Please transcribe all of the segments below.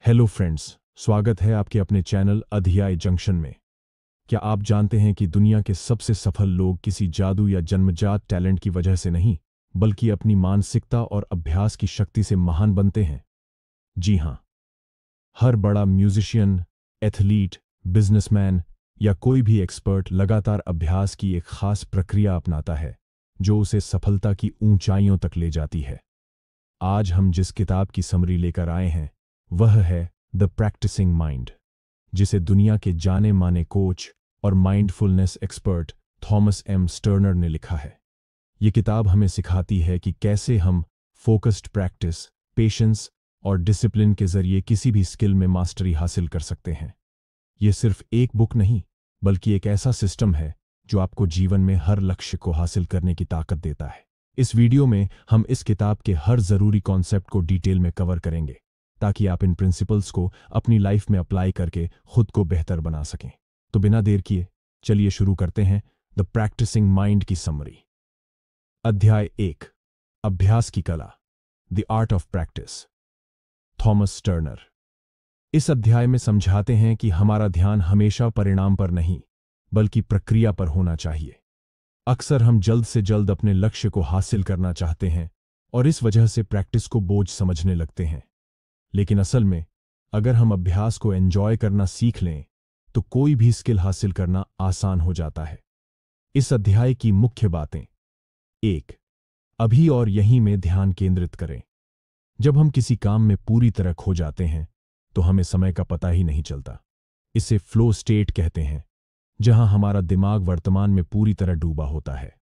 Hello friends, स्वागत है आपके अपने चैनल अध्याय जंक्शन में। क्या आप जानते हैं कि दुनिया के सबसे सफल लोग किसी जादू या जन्मजात टैलेंट की वजह से नहीं, बल्कि अपनी मानसिकता और अभ्यास की शक्ति से महान बनते हैं? जी हां, हर बड़ा म्यूजिशियन, एथलीट, बिजनेसमैन या कोई भी एक्सपर्ट लगातार अभ्यास की एक खास प्रक्रिया अपनाता है, जो उसे सफलता की ऊंचाइयों तक ले जाती है। आज हम जिस किताब की समरी लेकर आए हैं वह है द प्रैक्टिसिंग माइंड, जिसे दुनिया के जाने माने कोच और mindfulness expert Thomas M sterner ने लिखा है। ये किताब हमें सिखाती है कि कैसे हम फोकस्ड प्रैक्टिस, पेशेंस और डिसिप्लिन के जरिए किसी भी स्किल में मास्टरी हासिल कर सकते हैं। ये सिर्फ एक बुक नहीं, बल्कि एक ऐसा सिस्टम है जो आपको जीवन में हर लक्ष्य को हासिल करने की ताकत देता है। इस वीडियो में हम इस किताब के हर जरूरी कॉन्सेप्ट को डिटेल में कवर करेंगे, ताकि आप इन प्रिंसिपल्स को अपनी लाइफ में अप्लाई करके खुद को बेहतर बना सकें। तो बिना देर किए चलिए शुरू करते हैं द प्रैक्टिसिंग माइंड की समरी। अध्याय 1, अभ्यास की कला, the art of practice, Thomas Sterner. इस अध्याय में समझाते हैं कि हमारा ध्यान हमेशा परिणाम पर नहीं, बल्कि प्रक्रिया पर होना चाहिए। अक्सर हम जल्द से जल्द अपने लक्ष्य को हासिल करना चाहते हैं और इस वजह से प्रैक्टिस को बोझ समझने लगते हैं। लेकिन असल में अगर हम अभ्यास को एंजॉय करना सीख लें तो कोई भी स्किल हासिल करना आसान हो जाता है। इस अध्याय की मुख्य बातें: 1, अभी और यहीं में ध्यान केंद्रित करें। जब हम किसी काम में पूरी तरह खो जाते हैं तो हमें समय का पता ही नहीं चलता। इसे फ्लो स्टेट कहते हैं, जहां हमारा दिमाग वर्तमान में पूरी तरह डूबा होता है।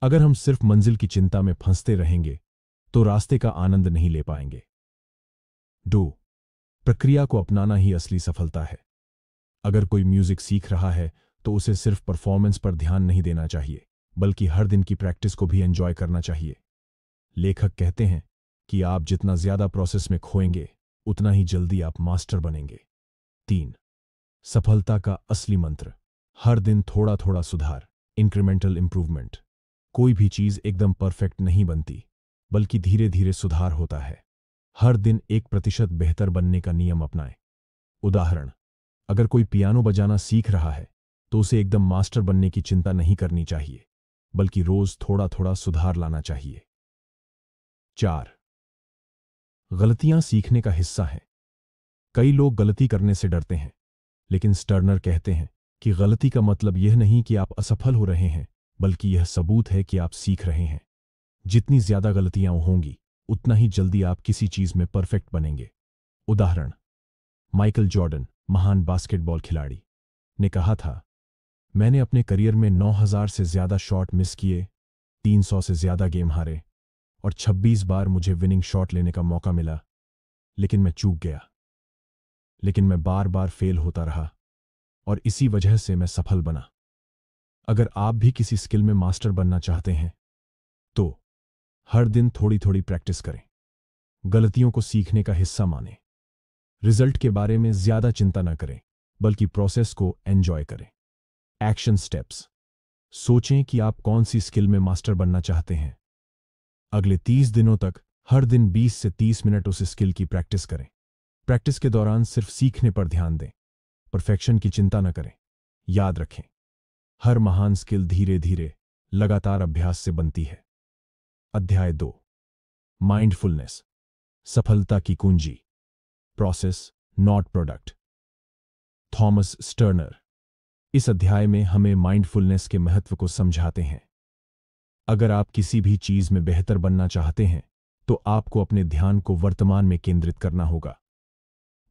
अगर हम सिर्फ मंजिल की चिंता में फंसते रहेंगे तो रास्ते का आनंद नहीं ले पाएंगे। 2, प्रक्रिया को अपनाना ही असली सफलता है। अगर कोई म्यूजिक सीख रहा है तो उसे सिर्फ परफॉर्मेंस पर ध्यान नहीं देना चाहिए, बल्कि हर दिन की प्रैक्टिस को भी एंजॉय करना चाहिए। लेखक कहते हैं कि आप जितना ज्यादा प्रोसेस में खोएंगे, उतना ही जल्दी आप मास्टर बनेंगे। 3, सफलता का असली मंत्र, हर दिन थोड़ा थोड़ा सुधार, इंक्रीमेंटल इंप्रूवमेंट। कोई भी चीज एकदम परफेक्ट नहीं बनती, बल्कि धीरे धीरे सुधार होता है। हर दिन 1% बेहतर बनने का नियम अपनाएं। उदाहरण, अगर कोई पियानो बजाना सीख रहा है तो उसे एकदम मास्टर बनने की चिंता नहीं करनी चाहिए, बल्कि रोज थोड़ा थोड़ा सुधार लाना चाहिए। 4, गलतियां सीखने का हिस्सा हैं। कई लोग गलती करने से डरते हैं, लेकिन स्टर्नर कहते हैं कि गलती का मतलब यह नहीं कि आप असफल हो रहे हैं, बल्कि यह सबूत है कि आप सीख रहे हैं। जितनी ज्यादा गलतियां होंगी, उतना ही जल्दी आप किसी चीज में परफेक्ट बनेंगे। उदाहरण, माइकल जॉर्डन, महान बास्केटबॉल खिलाड़ी, ने कहा था, मैंने अपने करियर में 9000 से ज्यादा शॉट मिस किए, 300 से ज्यादा गेम हारे और 26 बार मुझे विनिंग शॉट लेने का मौका मिला, लेकिन मैं चूक गया। लेकिन मैं बार बार फेल होता रहा और इसी वजह से मैं सफल बना। अगर आप भी किसी स्किल में मास्टर बनना चाहते हैं तो हर दिन थोड़ी थोड़ी प्रैक्टिस करें। गलतियों को सीखने का हिस्सा मानें। रिजल्ट के बारे में ज्यादा चिंता न करें, बल्कि प्रोसेस को एंजॉय करें। एक्शन स्टेप्स, सोचें कि आप कौन सी स्किल में मास्टर बनना चाहते हैं। अगले 30 दिनों तक हर दिन 20 से 30 मिनट उस स्किल की प्रैक्टिस करें। प्रैक्टिस के दौरान सिर्फ सीखने पर ध्यान दें, परफेक्शन की चिंता न करें। याद रखें, हर महान स्किल धीरे धीरे लगातार अभ्यास से बनती है। अध्याय 2, माइंडफुलनेस, सफलता की कुंजी, process not product, Thomas Sterner. इस अध्याय में हमें माइंडफुलनेस के महत्व को समझाते हैं। अगर आप किसी भी चीज में बेहतर बनना चाहते हैं तो आपको अपने ध्यान को वर्तमान में केंद्रित करना होगा।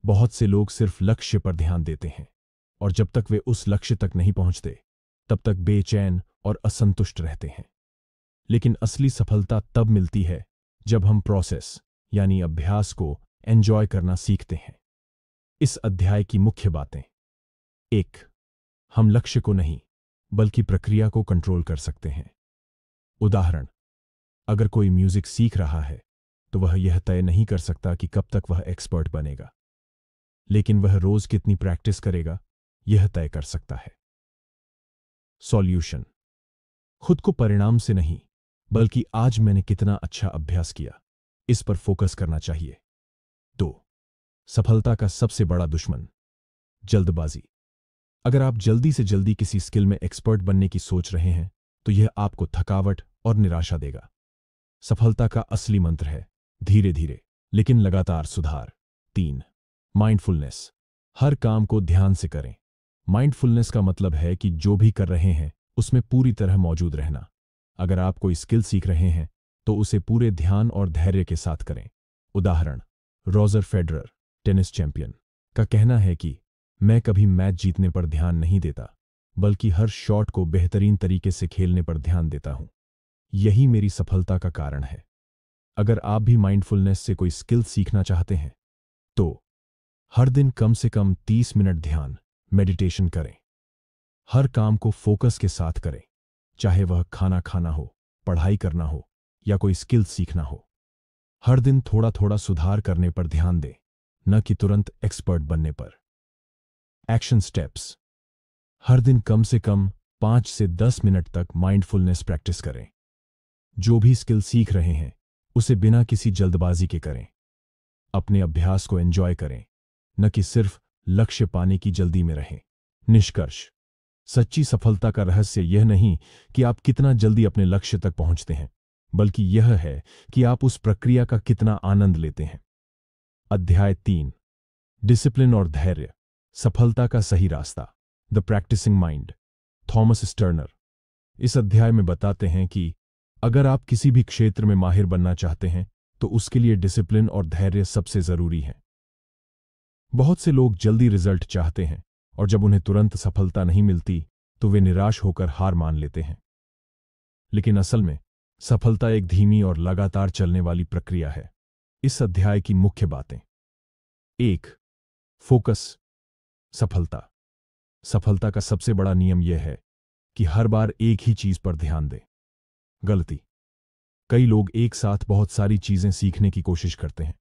बहुत से लोग सिर्फ लक्ष्य पर ध्यान देते हैं और जब तक वे उस लक्ष्य तक नहीं पहुंचते तब तक बेचैन और असंतुष्ट रहते हैं। लेकिन असली सफलता तब मिलती है जब हम प्रोसेस यानी अभ्यास को एंजॉय करना सीखते हैं। इस अध्याय की मुख्य बातें: 1, हम लक्ष्य को नहीं, बल्कि प्रक्रिया को कंट्रोल कर सकते हैं। उदाहरण, अगर कोई म्यूजिक सीख रहा है तो वह यह तय नहीं कर सकता कि कब तक वह एक्सपर्ट बनेगा, लेकिन वह रोज कितनी प्रैक्टिस करेगा यह तय कर सकता है। सॉल्यूशन, खुद को परिणाम से नहीं, बल्कि आज मैंने कितना अच्छा अभ्यास किया, इस पर फोकस करना चाहिए। 2, सफलता का सबसे बड़ा दुश्मन जल्दबाजी। अगर आप जल्दी से जल्दी किसी स्किल में एक्सपर्ट बनने की सोच रहे हैं तो यह आपको थकावट और निराशा देगा। सफलता का असली मंत्र है धीरे धीरे लेकिन लगातार सुधार। 3. माइंडफुलनेस। हर काम को ध्यान से करें। माइंडफुलनेस का मतलब है कि जो भी कर रहे हैं उसमें पूरी तरह मौजूद रहना। अगर आप कोई स्किल सीख रहे हैं तो उसे पूरे ध्यान और धैर्य के साथ करें। उदाहरण, रॉजर फेडरर, टेनिस चैंपियन, का कहना है कि मैं कभी मैच जीतने पर ध्यान नहीं देता, बल्कि हर शॉट को बेहतरीन तरीके से खेलने पर ध्यान देता हूं। यही मेरी सफलता का कारण है। अगर आप भी माइंडफुलनेस से कोई स्किल सीखना चाहते हैं तो हर दिन कम से कम 30 मिनट ध्यान मेडिटेशन करें। हर काम को फोकस के साथ करें, चाहे वह खाना खाना हो, पढ़ाई करना हो या कोई स्किल सीखना हो। हर दिन थोड़ा थोड़ा सुधार करने पर ध्यान दें, न कि तुरंत एक्सपर्ट बनने पर। Action steps. हर दिन कम से कम 5 से 10 मिनट तक माइंडफुलनेस प्रैक्टिस करें। जो भी स्किल सीख रहे हैं उसे बिना किसी जल्दबाजी के करें। अपने अभ्यास को एंजॉय करें, न कि सिर्फ लक्ष्य पाने की जल्दी में रहें। निष्कर्ष। सच्ची सफलता का रहस्य यह नहीं कि आप कितना जल्दी अपने लक्ष्य तक पहुंचते हैं, बल्कि यह है कि आप उस प्रक्रिया का कितना आनंद लेते हैं। अध्याय 3, डिसिप्लिन और धैर्य। सफलता का सही रास्ता, the practising mind, Thomas Sterner. इस अध्याय में बताते हैं कि अगर आप किसी भी क्षेत्र में माहिर बनना चाहते हैं तो उसके लिए डिसिप्लिन और धैर्य सबसे जरूरी है। बहुत से लोग जल्दी रिजल्ट चाहते हैं और जब उन्हें तुरंत सफलता नहीं मिलती तो वे निराश होकर हार मान लेते हैं। लेकिन असल में सफलता एक धीमी और लगातार चलने वाली प्रक्रिया है। इस अध्याय की मुख्य बातें। 1. फोकस। सफलता का सबसे बड़ा नियम यह है कि हर बार एक ही चीज पर ध्यान दें। गलती। कई लोग एक साथ बहुत सारी चीजें सीखने की कोशिश करते हैं,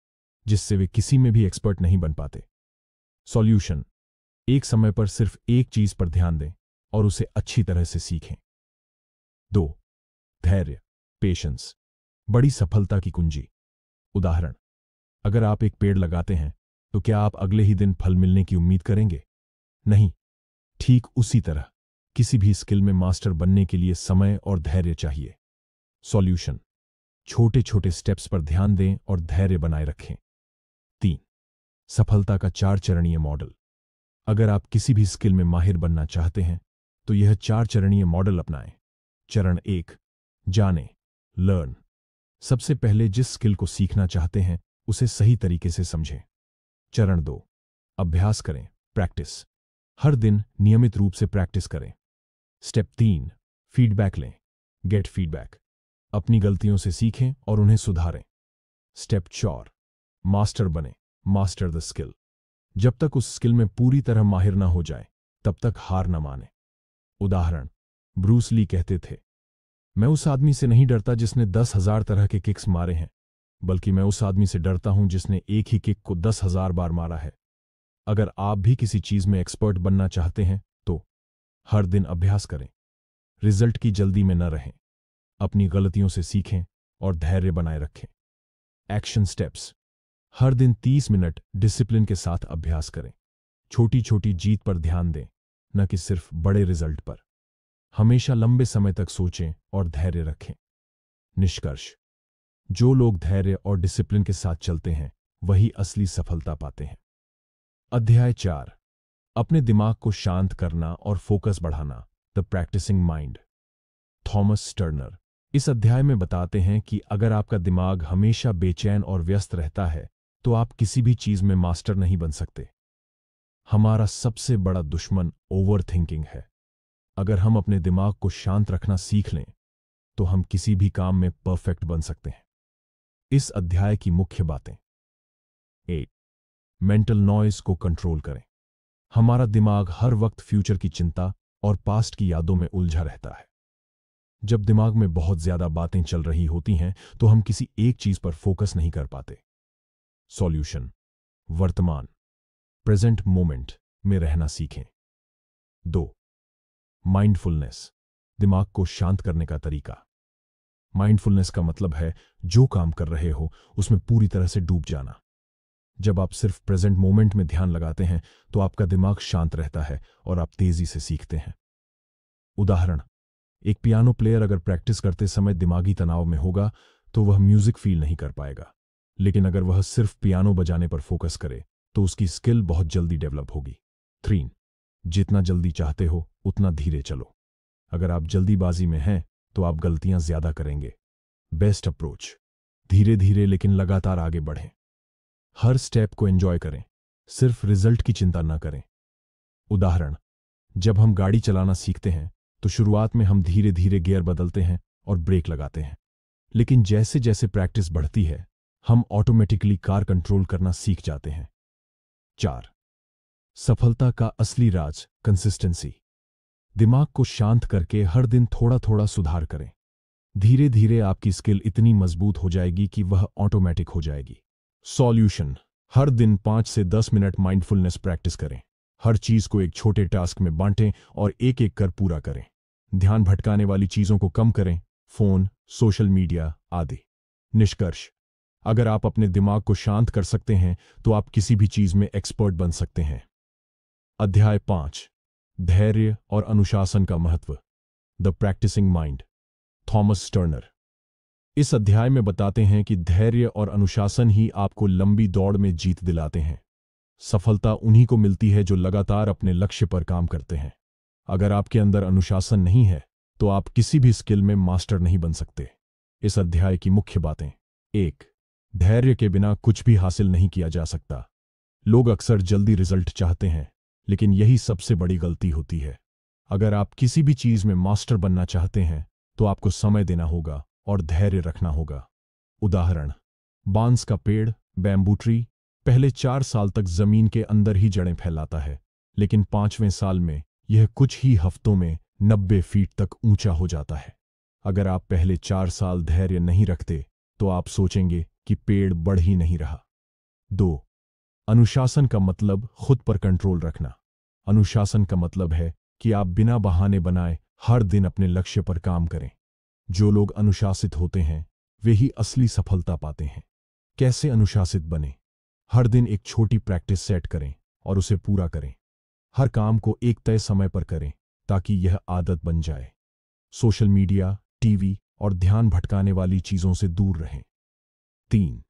जिससे वे किसी में भी एक्सपर्ट नहीं बन पाते। सॉल्यूशन। एक समय पर सिर्फ एक चीज पर ध्यान दें और उसे अच्छी तरह से सीखें। 2. धैर्य, पेशेंस, बड़ी सफलता की कुंजी। उदाहरण, अगर आप एक पेड़ लगाते हैं तो क्या आप अगले ही दिन फल मिलने की उम्मीद करेंगे? नहीं। ठीक उसी तरह किसी भी स्किल में मास्टर बनने के लिए समय और धैर्य चाहिए। सॉल्यूशन। छोटे छोटे स्टेप्स पर ध्यान दें और धैर्य बनाए रखें। 3. सफलता का 4 चरणीय मॉडल। अगर आप किसी भी स्किल में माहिर बनना चाहते हैं तो यह 4 चरणीय मॉडल अपनाएं। चरण 1, जानें, लर्न। सबसे पहले जिस स्किल को सीखना चाहते हैं उसे सही तरीके से समझें। चरण 2, अभ्यास करें, प्रैक्टिस। हर दिन नियमित रूप से प्रैक्टिस करें। स्टेप 3, फीडबैक लें, गेट फीडबैक। अपनी गलतियों से सीखें और उन्हें सुधारें। स्टेप 4, मास्टर बने, मास्टर द स्किल। जब तक उस स्किल में पूरी तरह माहिर ना हो जाए तब तक हार न माने। उदाहरण, ब्रूस ली कहते थे, मैं उस आदमी से नहीं डरता जिसने 10,000 तरह के किक्स मारे हैं, बल्कि मैं उस आदमी से डरता हूं जिसने एक ही किक को 10,000 बार मारा है। अगर आप भी किसी चीज में एक्सपर्ट बनना चाहते हैं तो हर दिन अभ्यास करें, रिजल्ट की जल्दी में न रहें, अपनी गलतियों से सीखें और धैर्य बनाए रखें। Action steps. हर दिन 30 मिनट डिसिप्लिन के साथ अभ्यास करें। छोटी छोटी जीत पर ध्यान दें, न कि सिर्फ बड़े रिजल्ट पर। हमेशा लंबे समय तक सोचें और धैर्य रखें। निष्कर्ष, जो लोग धैर्य और डिसिप्लिन के साथ चलते हैं वही असली सफलता पाते हैं। अध्याय 4, अपने दिमाग को शांत करना और फोकस बढ़ाना, the practising mind, Thomas Sterner. इस अध्याय में बताते हैं कि अगर आपका दिमाग हमेशा बेचैन और व्यस्त रहता है तो आप किसी भी चीज में मास्टर नहीं बन सकते। हमारा सबसे बड़ा दुश्मन ओवर थिंकिंग है। अगर हम अपने दिमाग को शांत रखना सीख लें तो हम किसी भी काम में परफेक्ट बन सकते हैं। इस अध्याय की मुख्य बातें। 1. मेंटल नॉइज को कंट्रोल करें। हमारा दिमाग हर वक्त फ्यूचर की चिंता और पास्ट की यादों में उलझा रहता है। जब दिमाग में बहुत ज्यादा बातें चल रही होती हैं तो हम किसी एक चीज पर फोकस नहीं कर पाते। सॉल्यूशन, वर्तमान, प्रेजेंट मोमेंट में रहना सीखें। 2. माइंडफुलनेस, दिमाग को शांत करने का तरीका। माइंडफुलनेस का मतलब है जो काम कर रहे हो उसमें पूरी तरह से डूब जाना। जब आप सिर्फ प्रेजेंट मोमेंट में ध्यान लगाते हैं तो आपका दिमाग शांत रहता है और आप तेजी से सीखते हैं। उदाहरण, एक पियानो प्लेयर अगर प्रैक्टिस करते समय दिमागी तनाव में होगा तो वह म्यूजिक फील नहीं कर पाएगा, लेकिन अगर वह सिर्फ पियानो बजाने पर फोकस करे तो उसकी स्किल बहुत जल्दी डेवलप होगी। 3. जितना जल्दी चाहते हो उतना धीरे चलो। अगर आप जल्दीबाजी में हैं तो आप गलतियां ज्यादा करेंगे। बेस्ट अप्रोच, धीरे धीरे लेकिन लगातार आगे बढ़ें। हर स्टेप को एंजॉय करें, सिर्फ रिजल्ट की चिंता न करें। उदाहरण, जब हम गाड़ी चलाना सीखते हैं तो शुरुआत में हम धीरे धीरे गियर बदलते हैं और ब्रेक लगाते हैं, लेकिन जैसे जैसे प्रैक्टिस बढ़ती है हम ऑटोमेटिकली कार कंट्रोल करना सीख जाते हैं। 4. सफलता का असली राज कंसिस्टेंसी। दिमाग को शांत करके हर दिन थोड़ा थोड़ा सुधार करें। धीरे धीरे आपकी स्किल इतनी मजबूत हो जाएगी कि वह ऑटोमेटिक हो जाएगी। सॉल्यूशन, हर दिन 5 से 10 मिनट माइंडफुलनेस प्रैक्टिस करें। हर चीज को एक छोटे टास्क में बांटें और एक एक कर पूरा करें। ध्यान भटकाने वाली चीजों को कम करें, फोन, सोशल मीडिया आदि। निष्कर्ष, अगर आप अपने दिमाग को शांत कर सकते हैं तो आप किसी भी चीज में एक्सपर्ट बन सकते हैं। अध्याय 5, धैर्य और अनुशासन का महत्व, the practising mind, Thomas Turner. इस अध्याय में बताते हैं कि धैर्य और अनुशासन ही आपको लंबी दौड़ में जीत दिलाते हैं। सफलता उन्हीं को मिलती है जो लगातार अपने लक्ष्य पर काम करते हैं। अगर आपके अंदर अनुशासन नहीं है तो आप किसी भी स्किल में मास्टर नहीं बन सकते। इस अध्याय की मुख्य बातें। 1. धैर्य के बिना कुछ भी हासिल नहीं किया जा सकता। लोग अक्सर जल्दी रिजल्ट चाहते हैं, लेकिन यही सबसे बड़ी गलती होती है। अगर आप किसी भी चीज में मास्टर बनना चाहते हैं तो आपको समय देना होगा और धैर्य रखना होगा। उदाहरण, बांस का पेड़, बैम्बू ट्री, पहले 4 साल तक जमीन के अंदर ही जड़ें फैलाता है, लेकिन 5वें साल में यह कुछ ही हफ्तों में 90 फीट तक ऊंचा हो जाता है। अगर आप पहले 4 साल धैर्य नहीं रखते तो आप सोचेंगे कि पेड़ बढ़ ही नहीं रहा। 2. अनुशासन का मतलब खुद पर कंट्रोल रखना। अनुशासन का मतलब है कि आप बिना बहाने बनाए हर दिन अपने लक्ष्य पर काम करें। जो लोग अनुशासित होते हैं वे ही असली सफलता पाते हैं। कैसे अनुशासित बने? हर दिन एक छोटी प्रैक्टिस सेट करें और उसे पूरा करें। हर काम को एक तय समय पर करें ताकि यह आदत बन जाए। सोशल मीडिया, टीवी और ध्यान भटकाने वाली चीजों से दूर रहें। 3.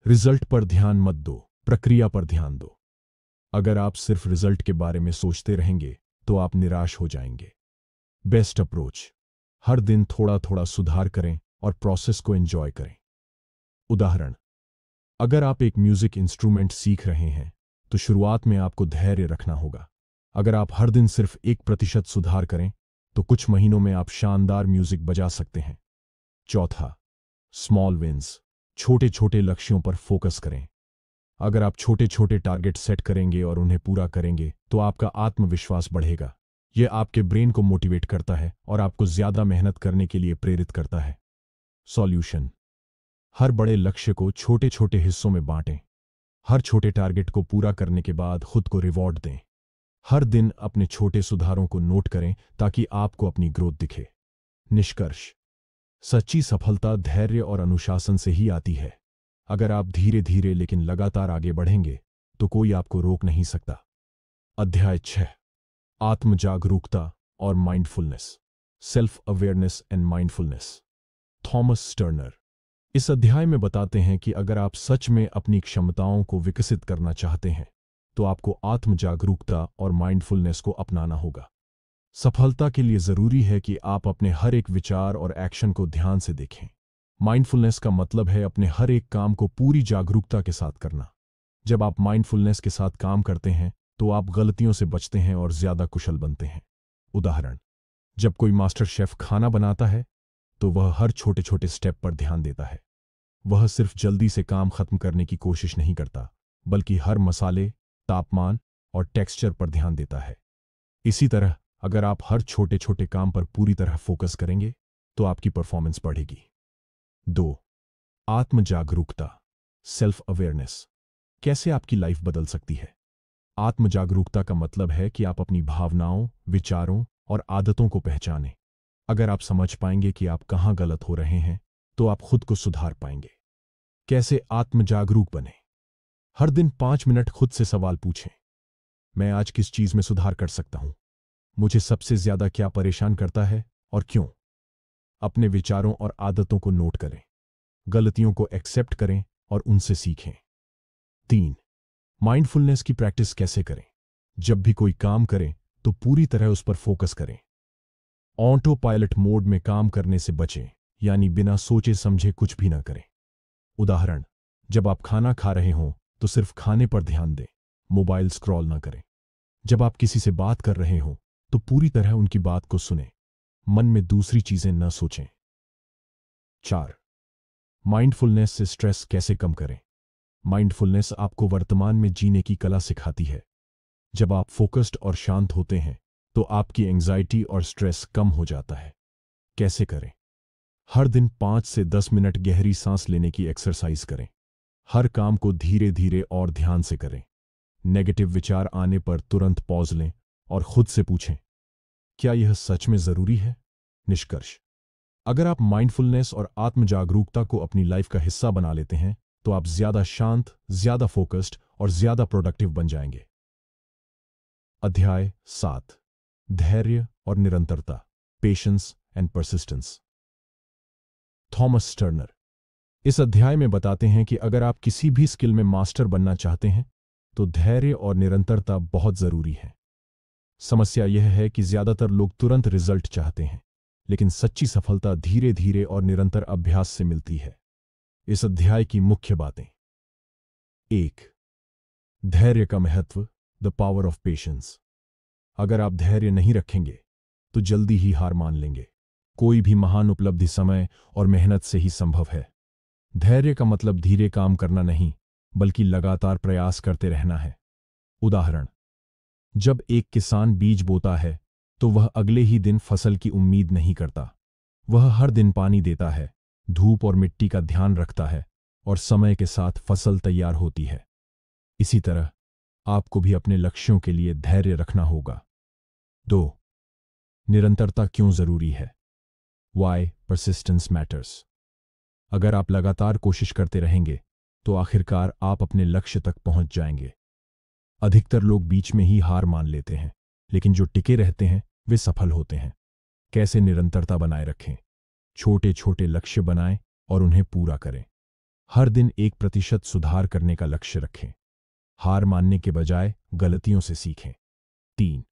रिजल्ट पर ध्यान मत दो, प्रक्रिया पर ध्यान दो। अगर आप सिर्फ रिजल्ट के बारे में सोचते रहेंगे तो आप निराश हो जाएंगे। बेस्ट अप्रोच, हर दिन थोड़ा थोड़ा सुधार करें और प्रोसेस को एंजॉय करें। उदाहरण, अगर आप एक म्यूजिक इंस्ट्रूमेंट सीख रहे हैं तो शुरुआत में आपको धैर्य रखना होगा। अगर आप हर दिन सिर्फ 1% सुधार करें तो कुछ महीनों में आप शानदार म्यूजिक बजा सकते हैं। 4. स्मॉल विन्स, छोटे छोटे लक्ष्यों पर फोकस करें। अगर आप छोटे छोटे टारगेट सेट करेंगे और उन्हें पूरा करेंगे तो आपका आत्मविश्वास बढ़ेगा। यह आपके ब्रेन को मोटिवेट करता है और आपको ज्यादा मेहनत करने के लिए प्रेरित करता है। सॉल्यूशन, हर बड़े लक्ष्य को छोटे छोटे हिस्सों में बांटें। हर छोटे टारगेट को पूरा करने के बाद खुद को रिवॉर्ड दें। हर दिन अपने छोटे सुधारों को नोट करें ताकि आपको अपनी ग्रोथ दिखे। निष्कर्ष, सच्ची सफलता धैर्य और अनुशासन से ही आती है। अगर आप धीरे धीरे लेकिन लगातार आगे बढ़ेंगे तो कोई आपको रोक नहीं सकता। अध्याय 6, आत्म जागरूकता और mindfulness, self awareness and mindfulness, Thomas Turner. इस अध्याय में बताते हैं कि अगर आप सच में अपनी क्षमताओं को विकसित करना चाहते हैं तो आपको आत्म जागरूकता और माइंडफुलनेस को अपनाना होगा। सफलता के लिए जरूरी है कि आप अपने हर एक विचार और एक्शन को ध्यान से देखें। माइंडफुलनेस का मतलब है अपने हर एक काम को पूरी जागरूकता के साथ करना। जब आप माइंडफुलनेस के साथ काम करते हैं तो आप गलतियों से बचते हैं और ज्यादा कुशल बनते हैं। उदाहरण, जब कोई मास्टर शेफ खाना बनाता है तो वह हर छोटे छोटे स्टेप पर ध्यान देता है। वह सिर्फ जल्दी से काम खत्म करने की कोशिश नहीं करता, बल्कि हर मसाले, तापमान और टेक्सचर पर ध्यान देता है। इसी तरह अगर आप हर छोटे छोटे काम पर पूरी तरह फोकस करेंगे तो आपकी परफॉर्मेंस बढ़ेगी। 2. आत्म जागरूकता, सेल्फ अवेयरनेस, कैसे आपकी लाइफ बदल सकती है? आत्म जागरूकता का मतलब है कि आप अपनी भावनाओं, विचारों और आदतों को पहचानें। अगर आप समझ पाएंगे कि आप कहां गलत हो रहे हैं तो आप खुद को सुधार पाएंगे। कैसे आत्म जागरूक बने? हर दिन 5 मिनट खुद से सवाल पूछें। मैं आज किस चीज में सुधार कर सकता हूं? मुझे सबसे ज्यादा क्या परेशान करता है और क्यों? अपने विचारों और आदतों को नोट करें। गलतियों को एक्सेप्ट करें और उनसे सीखें। 3. माइंडफुलनेस की प्रैक्टिस कैसे करें? जब भी कोई काम करें तो पूरी तरह उस पर फोकस करें। ऑटो पायलट मोड में काम करने से बचें, यानी बिना सोचे समझे कुछ भी ना करें। उदाहरण, जब आप खाना खा रहे हों तो सिर्फ खाने पर ध्यान दें, मोबाइल स्क्रॉल ना करें। जब आप किसी से बात कर रहे हों तो पूरी तरह उनकी बात को सुनें, मन में दूसरी चीजें न सोचें। 4. माइंडफुलनेस से स्ट्रेस कैसे कम करें? माइंडफुलनेस आपको वर्तमान में जीने की कला सिखाती है। जब आप फोकस्ड और शांत होते हैं तो आपकी एंजाइटी और स्ट्रेस कम हो जाता है। कैसे करें? हर दिन 5 से 10 मिनट गहरी सांस लेने की एक्सरसाइज करें। हर काम को धीरे धीरे और ध्यान से करें। नेगेटिव विचार आने पर तुरंत पॉज लें और खुद से पूछें, क्या यह सच में जरूरी है? निष्कर्ष, अगर आप माइंडफुलनेस और आत्म जागरूकता को अपनी लाइफ का हिस्सा बना लेते हैं तो आप ज्यादा शांत, ज्यादा फोकस्ड और ज्यादा प्रोडक्टिव बन जाएंगे। अध्याय 7. धैर्य और निरंतरता, patience and persistence. Thomas Turner इस अध्याय में बताते हैं कि अगर आप किसी भी स्किल में मास्टर बनना चाहते हैं तो धैर्य और निरंतरता बहुत जरूरी है। समस्या यह है कि ज्यादातर लोग तुरंत रिजल्ट चाहते हैं, लेकिन सच्ची सफलता धीरे धीरे और निरंतर अभ्यास से मिलती है। इस अध्याय की मुख्य बातें। 1. धैर्य का महत्व, द पावर ऑफ पेशेंस। अगर आप धैर्य नहीं रखेंगे तो जल्दी ही हार मान लेंगे। कोई भी महान उपलब्धि समय और मेहनत से ही संभव है। धैर्य का मतलब धीरे काम करना नहीं, बल्कि लगातार प्रयास करते रहना है। उदाहरण, जब एक किसान बीज बोता है तो वह अगले ही दिन फसल की उम्मीद नहीं करता। वह हर दिन पानी देता है, धूप और मिट्टी का ध्यान रखता है और समय के साथ फसल तैयार होती है। इसी तरह आपको भी अपने लक्ष्यों के लिए धैर्य रखना होगा। 2. निरंतरता क्यों जरूरी है? Why persistence matters। अगर आप लगातार कोशिश करते रहेंगे तो आखिरकार आप अपने लक्ष्य तक पहुंच जाएंगे। अधिकतर लोग बीच में ही हार मान लेते हैं, लेकिन जो टिके रहते हैं वे सफल होते हैं। कैसे निरंतरता बनाए रखें? छोटे छोटे लक्ष्य बनाएं और उन्हें पूरा करें। हर दिन 1% सुधार करने का लक्ष्य रखें। हार मानने के बजाय गलतियों से सीखें। 3.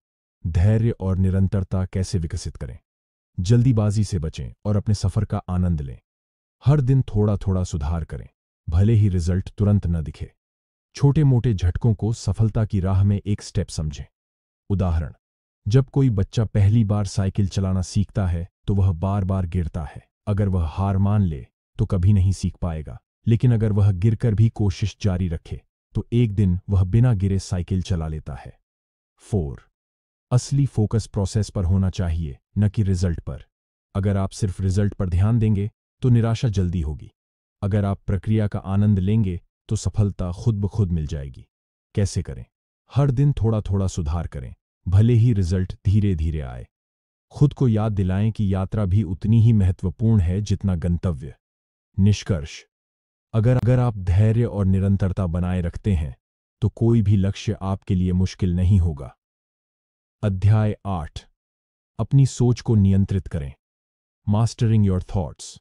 धैर्य और निरंतरता कैसे विकसित करें? जल्दीबाजी से बचें और अपने सफर का आनंद लें। हर दिन थोड़ा थोड़ा सुधार करें, भले ही रिजल्ट तुरंत न दिखे। छोटे मोटे झटकों को सफलता की राह में एक स्टेप समझें। उदाहरण, जब कोई बच्चा पहली बार साइकिल चलाना सीखता है तो वह बार बार गिरता है। अगर वह हार मान ले तो कभी नहीं सीख पाएगा, लेकिन अगर वह गिरकर भी कोशिश जारी रखे तो एक दिन वह बिना गिरे साइकिल चला लेता है। 4. असली फोकस प्रोसेस पर होना चाहिए, न कि रिजल्ट पर। अगर आप सिर्फ रिजल्ट पर ध्यान देंगे तो निराशा जल्दी होगी। अगर आप प्रक्रिया का आनंद लेंगे तो सफलता खुद ब खुद मिल जाएगी। कैसे करें? हर दिन थोड़ा थोड़ा सुधार करें, भले ही रिजल्ट धीरे धीरे आए। खुद को याद दिलाएं कि यात्रा भी उतनी ही महत्वपूर्ण है जितना गंतव्य। निष्कर्ष, अगर आप धैर्य और निरंतरता बनाए रखते हैं तो कोई भी लक्ष्य आपके लिए मुश्किल नहीं होगा। अध्याय 8. अपनी सोच को नियंत्रित करें, mastering your thoughts.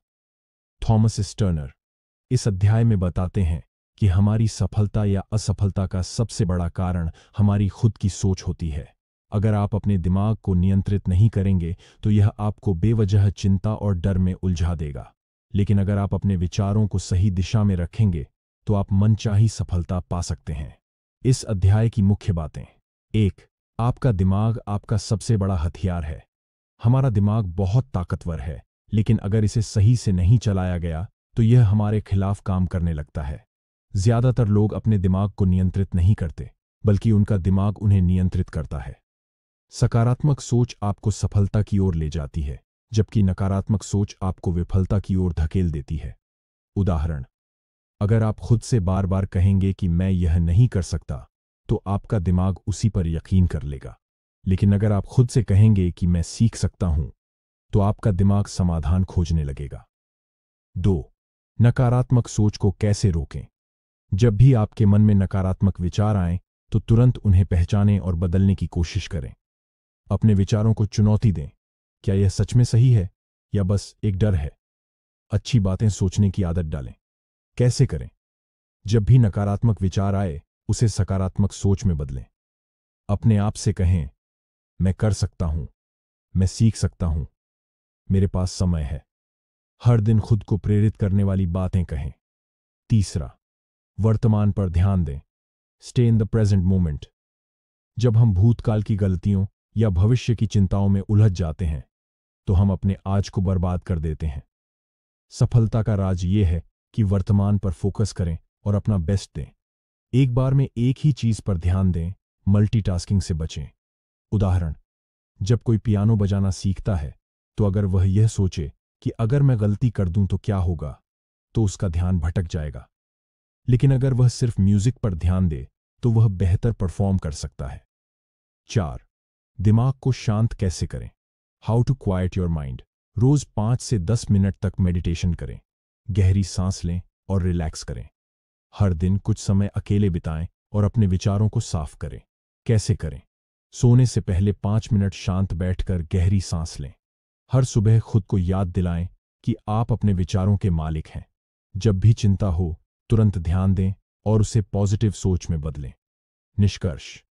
Thomas Turner इस अध्याय में बताते हैं कि हमारी सफलता या असफलता का सबसे बड़ा कारण हमारी खुद की सोच होती है। अगर आप अपने दिमाग को नियंत्रित नहीं करेंगे तो यह आपको बेवजह चिंता और डर में उलझा देगा, लेकिन अगर आप अपने विचारों को सही दिशा में रखेंगे तो आप मनचाही सफलता पा सकते हैं। इस अध्याय की मुख्य बातें। 1. आपका दिमाग आपका सबसे बड़ा हथियार है। हमारा दिमाग बहुत ताकतवर है, लेकिन अगर इसे सही से नहीं चलाया गया तो यह हमारे खिलाफ काम करने लगता है। ज्यादातर लोग अपने दिमाग को नियंत्रित नहीं करते, बल्कि उनका दिमाग उन्हें नियंत्रित करता है। सकारात्मक सोच आपको सफलता की ओर ले जाती है, जबकि नकारात्मक सोच आपको विफलता की ओर धकेल देती है। उदाहरण, अगर आप खुद से बार बार कहेंगे कि मैं यह नहीं कर सकता तो आपका दिमाग उसी पर यकीन कर लेगा, लेकिन अगर आप खुद से कहेंगे कि मैं सीख सकता हूं तो आपका दिमाग समाधान खोजने लगेगा। 2. नकारात्मक सोच को कैसे रोकें? जब भी आपके मन में नकारात्मक विचार आएं, तो तुरंत उन्हें पहचानें और बदलने की कोशिश करें। अपने विचारों को चुनौती दें। क्या यह सच में सही है या बस एक डर है? अच्छी बातें सोचने की आदत डालें। कैसे करें? जब भी नकारात्मक विचार आए, उसे सकारात्मक सोच में बदलें। अपने आप से कहें, मैं कर सकता हूं, मैं सीख सकता हूं, मेरे पास समय है। हर दिन खुद को प्रेरित करने वाली बातें कहें। तीसरा, वर्तमान पर ध्यान दें। Stay in the present moment. जब हम भूतकाल की गलतियों या भविष्य की चिंताओं में उलझ जाते हैं, तो हम अपने आज को बर्बाद कर देते हैं। सफलता का राज ये है कि वर्तमान पर फोकस करें और अपना बेस्ट दें। एक बार में एक ही चीज पर ध्यान दें, मल्टीटास्किंग से बचें। उदाहरण, जब कोई पियानो बजाना सीखता है, तो अगर वह यह सोचे कि अगर मैं गलती कर दूं तो क्या होगा, तो उसका ध्यान भटक जाएगा। लेकिन अगर वह सिर्फ म्यूजिक पर ध्यान दे, तो वह बेहतर परफॉर्म कर सकता है। 4. दिमाग को शांत कैसे करें? How to quiet your mind. रोज 5 से 10 मिनट तक मेडिटेशन करें। गहरी सांस लें और रिलैक्स करें। हर दिन कुछ समय अकेले बिताएं और अपने विचारों को साफ करें। कैसे करें? सोने से पहले 5 मिनट शांत बैठकर गहरी सांस लें। हर सुबह खुद को याद दिलाएं कि आप अपने विचारों के मालिक हैं। जब भी चिंता हो, तुरंत ध्यान दें और उसे पॉजिटिव सोच में बदलें। निष्कर्ष,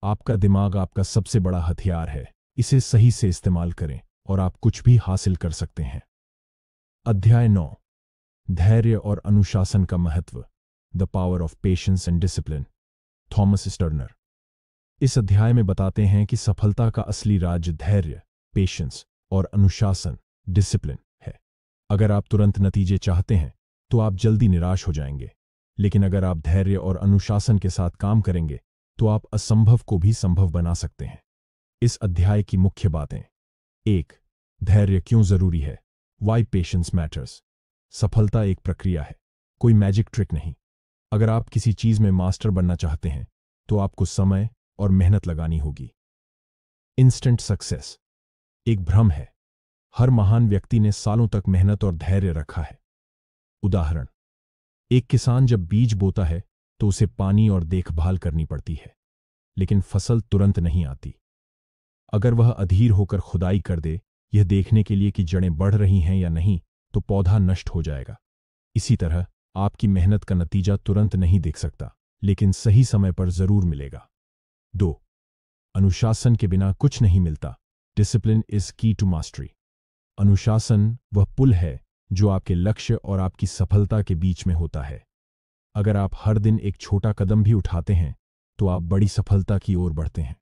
आपका दिमाग आपका सबसे बड़ा हथियार है। इसे सही से इस्तेमाल करें और आप कुछ भी हासिल कर सकते हैं। अध्याय 9, धैर्य और अनुशासन का महत्व। The power of patience and discipline. Thomas Sterner इस अध्याय में बताते हैं कि सफलता का असली राज धैर्य, पेशेंस और अनुशासन, डिसिप्लिन है। अगर आप तुरंत नतीजे चाहते हैं, तो आप जल्दी निराश हो जाएंगे। लेकिन अगर आप धैर्य और अनुशासन के साथ काम करेंगे, तो आप असंभव को भी संभव बना सकते हैं। इस अध्याय की मुख्य बातें। 1. धैर्य क्यों जरूरी है? Why patience matters। सफलता एक प्रक्रिया है, कोई मैजिक ट्रिक नहीं। अगर आप किसी चीज में मास्टर बनना चाहते हैं, तो आपको समय और मेहनत लगानी होगी। इंस्टेंट सक्सेस एक भ्रम है। हर महान व्यक्ति ने सालों तक मेहनत और धैर्य रखा है। उदाहरण, एक किसान जब बीज बोता है, तो उसे पानी और देखभाल करनी पड़ती है, लेकिन फसल तुरंत नहीं आती। अगर वह अधीर होकर खुदाई कर दे, यह देखने के लिए कि जड़ें बढ़ रही हैं या नहीं, तो पौधा नष्ट हो जाएगा। इसी तरह आपकी मेहनत का नतीजा तुरंत नहीं दिख सकता, लेकिन सही समय पर जरूर मिलेगा। 2. अनुशासन के बिना कुछ नहीं मिलता। डिसिप्लिन इज की टू मास्टरी। अनुशासन वह पुल है जो आपके लक्ष्य और आपकी सफलता के बीच में होता है। अगर आप हर दिन एक छोटा कदम भी उठाते हैं, तो आप बड़ी सफलता की ओर बढ़ते हैं।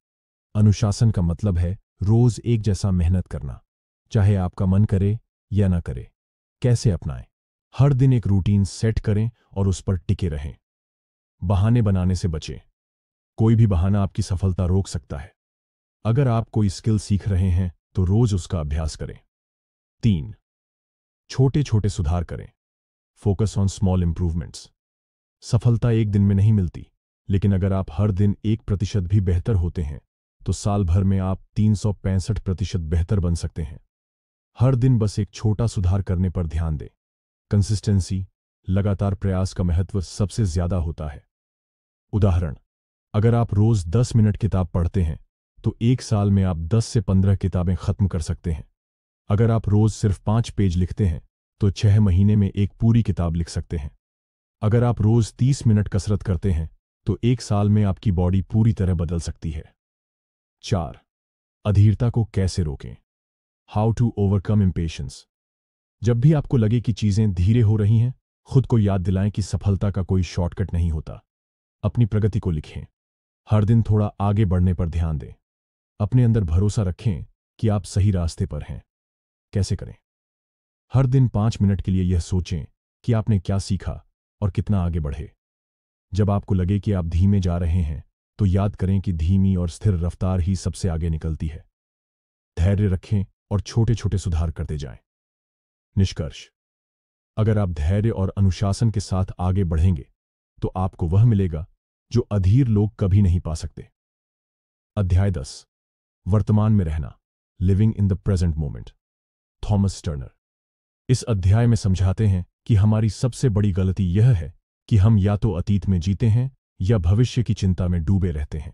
अनुशासन का मतलब है रोज एक जैसा मेहनत करना, चाहे आपका मन करे या ना करे। कैसे अपनाएं? हर दिन एक रूटीन सेट करें और उस पर टिके रहें। बहाने बनाने से बचें। कोई भी बहाना आपकी सफलता रोक सकता है। अगर आप कोई स्किल सीख रहे हैं, तो रोज उसका अभ्यास करें। 3. छोटे छोटे सुधार करें। Focus on small improvements. सफलता एक दिन में नहीं मिलती, लेकिन अगर आप हर दिन 1% भी बेहतर होते हैं, तो साल भर में आप 365% बेहतर बन सकते हैं। हर दिन बस एक छोटा सुधार करने पर ध्यान दें। कंसिस्टेंसी, लगातार प्रयास का महत्व सबसे ज्यादा होता है। उदाहरण, अगर आप रोज 10 मिनट किताब पढ़ते हैं, तो एक साल में आप 10 से 15 किताबें खत्म कर सकते हैं। अगर आप रोज सिर्फ 5 पेज लिखते हैं, तो 6 महीने में एक पूरी किताब लिख सकते हैं। अगर आप रोज 30 मिनट कसरत करते हैं, तो एक साल में आपकी बॉडी पूरी तरह बदल सकती है। 4. अधीरता को कैसे रोकें? How to overcome impatience. जब भी आपको लगे कि चीजें धीरे हो रही हैं, खुद को याद दिलाएं कि सफलता का कोई शॉर्टकट नहीं होता। अपनी प्रगति को लिखें। हर दिन थोड़ा आगे बढ़ने पर ध्यान दें। अपने अंदर भरोसा रखें कि आप सही रास्ते पर हैं। कैसे करें? हर दिन 5 मिनट के लिए यह सोचें कि आपने क्या सीखा और कितना आगे बढ़े। जब आपको लगे कि आप धीमे जा रहे हैं, तो याद करें कि धीमी और स्थिर रफ्तार ही सबसे आगे निकलती है। धैर्य रखें और छोटे छोटे सुधार करते जाएं। निष्कर्ष, अगर आप धैर्य और अनुशासन के साथ आगे बढ़ेंगे, तो आपको वह मिलेगा जो अधीर लोग कभी नहीं पा सकते। अध्याय 10, वर्तमान में रहना। Living in the present moment. Thomas Sterner इस अध्याय में समझाते हैं कि हमारी सबसे बड़ी गलती यह है कि हम या तो अतीत में जीते हैं या भविष्य की चिंता में डूबे रहते हैं।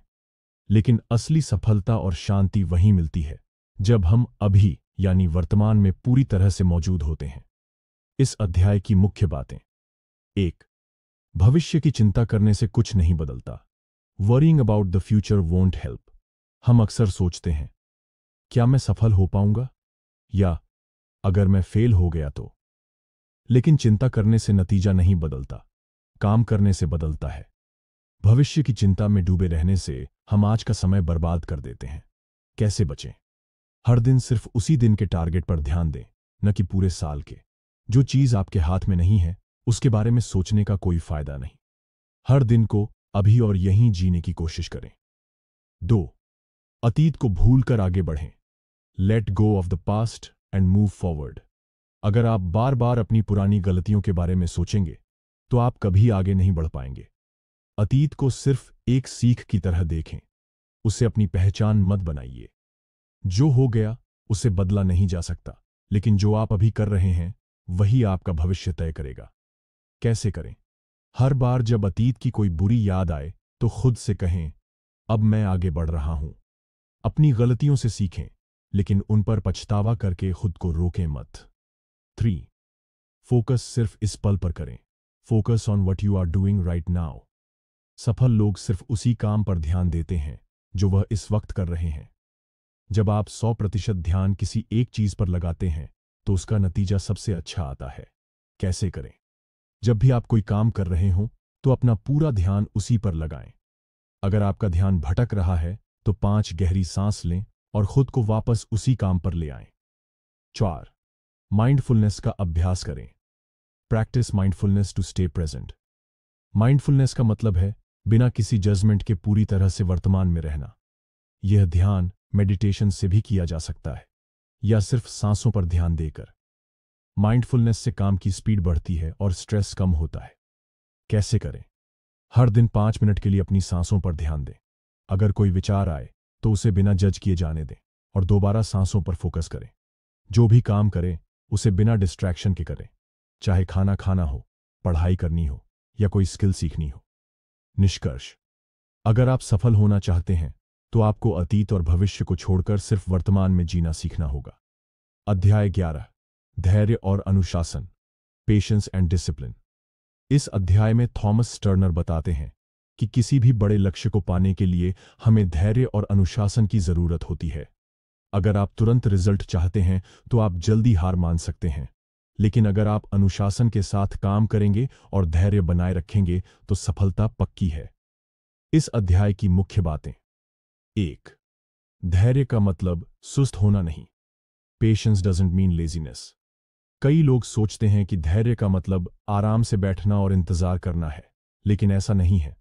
लेकिन असली सफलता और शांति वहीं मिलती है जब हम अभी यानी वर्तमान में पूरी तरह से मौजूद होते हैं। इस अध्याय की मुख्य बातें। 1. भविष्य की चिंता करने से कुछ नहीं बदलता। Worrying about the future won't help. हम अक्सर सोचते हैं, क्या मैं सफल हो पाऊंगा, या अगर मैं फेल हो गया तो। लेकिन चिंता करने से नतीजा नहीं बदलता, काम करने से बदलता है। भविष्य की चिंता में डूबे रहने से हम आज का समय बर्बाद कर देते हैं। कैसे बचें? हर दिन सिर्फ उसी दिन के टारगेट पर ध्यान दें, न कि पूरे साल के। जो चीज आपके हाथ में नहीं है उसके बारे में सोचने का कोई फायदा नहीं। हर दिन को अभी और यहीं जीने की कोशिश करें। 2. अतीत को भूलकर आगे बढ़ें। Let go of the past and move forward. अगर आप बार बार अपनी पुरानी गलतियों के बारे में सोचेंगे तो आप कभी आगे नहीं बढ़ पाएंगे। अतीत को सिर्फ एक सीख की तरह देखें, उसे अपनी पहचान मत बनाइए। जो हो गया उसे बदला नहीं जा सकता, लेकिन जो आप अभी कर रहे हैं वही आपका भविष्य तय करेगा। कैसे करें? हर बार जब अतीत की कोई बुरी याद आए तो खुद से कहें, अब मैं आगे बढ़ रहा हूं। अपनी गलतियों से सीखें, लेकिन उन पर पछतावा करके खुद को रोकें मत। 3. फोकस सिर्फ इस पल पर करें। Focus on what you are doing right now. सफल लोग सिर्फ उसी काम पर ध्यान देते हैं जो वह इस वक्त कर रहे हैं। जब आप 100% ध्यान किसी एक चीज पर लगाते हैं तो उसका नतीजा सबसे अच्छा आता है। कैसे करें? जब भी आप कोई काम कर रहे हों तो अपना पूरा ध्यान उसी पर लगाएं। अगर आपका ध्यान भटक रहा है तो 5 गहरी सांस लें और खुद को वापस उसी काम पर ले आएं। 4. माइंडफुलनेस का अभ्यास करें। Practise mindfulness to stay present. Mindfulness का मतलब है बिना किसी जजमेंट के पूरी तरह से वर्तमान में रहना। यह ध्यान मेडिटेशन से भी किया जा सकता है या सिर्फ सांसों पर ध्यान देकर। माइंडफुलनेस से काम की स्पीड बढ़ती है और स्ट्रेस कम होता है। कैसे करें? हर दिन 5 मिनट के लिए अपनी सांसों पर ध्यान दें। अगर कोई विचार आए तो उसे बिना जज किए जाने दें और दोबारा सांसों पर फोकस करें। जो भी काम करें उसे बिना डिस्ट्रैक्शन के करें, चाहे खाना खाना हो, पढ़ाई करनी हो या कोई स्किल सीखनी हो। निष्कर्ष: अगर आप सफल होना चाहते हैं तो आपको अतीत और भविष्य को छोड़कर सिर्फ वर्तमान में जीना सीखना होगा। अध्याय 11. धैर्य और अनुशासन। Patience and discipline. इस अध्याय में थॉमस टर्नर बताते हैं कि किसी भी बड़े लक्ष्य को पाने के लिए हमें धैर्य और अनुशासन की जरूरत होती है। अगर आप तुरंत रिजल्ट चाहते हैं तो आप जल्दी हार मान सकते हैं, लेकिन अगर आप अनुशासन के साथ काम करेंगे और धैर्य बनाए रखेंगे तो सफलता पक्की है। इस अध्याय की मुख्य बातें। 1. धैर्य का मतलब सुस्त होना नहीं। Patience doesn't mean laziness. कई लोग सोचते हैं कि धैर्य का मतलब आराम से बैठना और इंतजार करना है, लेकिन ऐसा नहीं है।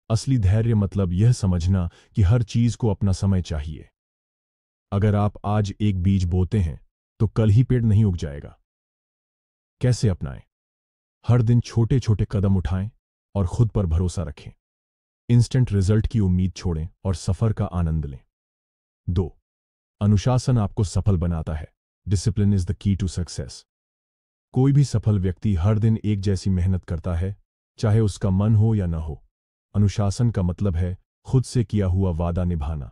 असली धैर्य मतलब यह समझना कि हर चीज को अपना समय चाहिए। अगर आप आज एक बीज बोते हैं तो कल ही पेड़ नहीं उग जाएगा। कैसे अपनाएं? हर दिन छोटे छोटे कदम उठाएं और खुद पर भरोसा रखें। इंस्टेंट रिजल्ट की उम्मीद छोड़ें और सफर का आनंद लें। 2. अनुशासन आपको सफल बनाता है। Discipline is the key to success. कोई भी सफल व्यक्ति हर दिन एक जैसी मेहनत करता है, चाहे उसका मन हो या न हो। अनुशासन का मतलब है खुद से किया हुआ वादा निभाना।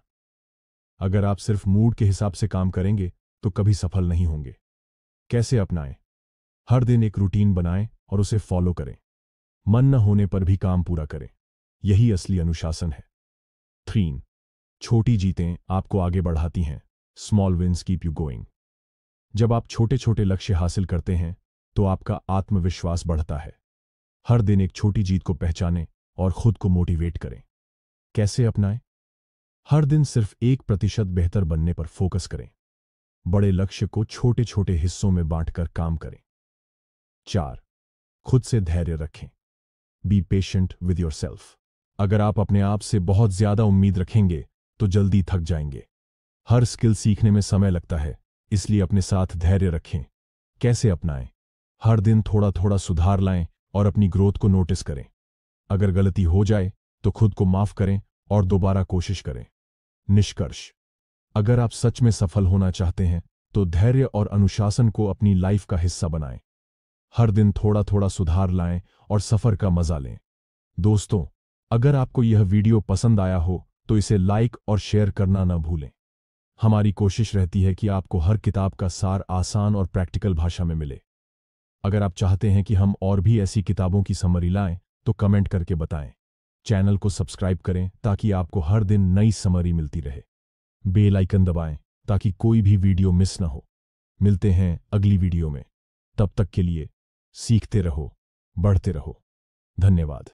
अगर आप सिर्फ मूड के हिसाब से काम करेंगे तो कभी सफल नहीं होंगे। कैसे अपनाएं? हर दिन एक रूटीन बनाएं और उसे फॉलो करें। मन न होने पर भी काम पूरा करें। यही असली अनुशासन है। 3. छोटी जीतें आपको आगे बढ़ाती हैं। Small wins keep you going. जब आप छोटे छोटे लक्ष्य हासिल करते हैं तो आपका आत्मविश्वास बढ़ता है। हर दिन एक छोटी जीत को पहचानें और खुद को मोटिवेट करें। कैसे अपनाएं? हर दिन सिर्फ 1% बेहतर बनने पर फोकस करें। बड़े लक्ष्य को छोटे छोटे हिस्सों में बांटकर काम करें। 4. खुद से धैर्य रखें। Be patient with yourself. अगर आप अपने आप से बहुत ज्यादा उम्मीद रखेंगे तो जल्दी थक जाएंगे। हर स्किल सीखने में समय लगता है, इसलिए अपने साथ धैर्य रखें। कैसे अपनाएं? हर दिन थोड़ा थोड़ा सुधार लाएं और अपनी ग्रोथ को नोटिस करें। अगर गलती हो जाए तो खुद को माफ करें और दोबारा कोशिश करें। निष्कर्ष: अगर आप सच में सफल होना चाहते हैं तो धैर्य और अनुशासन को अपनी लाइफ का हिस्सा बनाएं। हर दिन थोड़ा थोड़ा सुधार लाएं और सफर का मजा लें। दोस्तों, अगर आपको यह वीडियो पसंद आया हो तो इसे लाइक और शेयर करना न भूलें। हमारी कोशिश रहती है कि आपको हर किताब का सार आसान और प्रैक्टिकल भाषा में मिले। अगर आप चाहते हैं कि हम और भी ऐसी किताबों की समरी लाएं तो कमेंट करके बताएं। चैनल को सब्सक्राइब करें ताकि आपको हर दिन नई समरी मिलती रहे। बेल आइकन दबाएं ताकि कोई भी वीडियो मिस न हो। मिलते हैं अगली वीडियो में। तब तक के लिए सीखते रहो, बढ़ते रहो। धन्यवाद।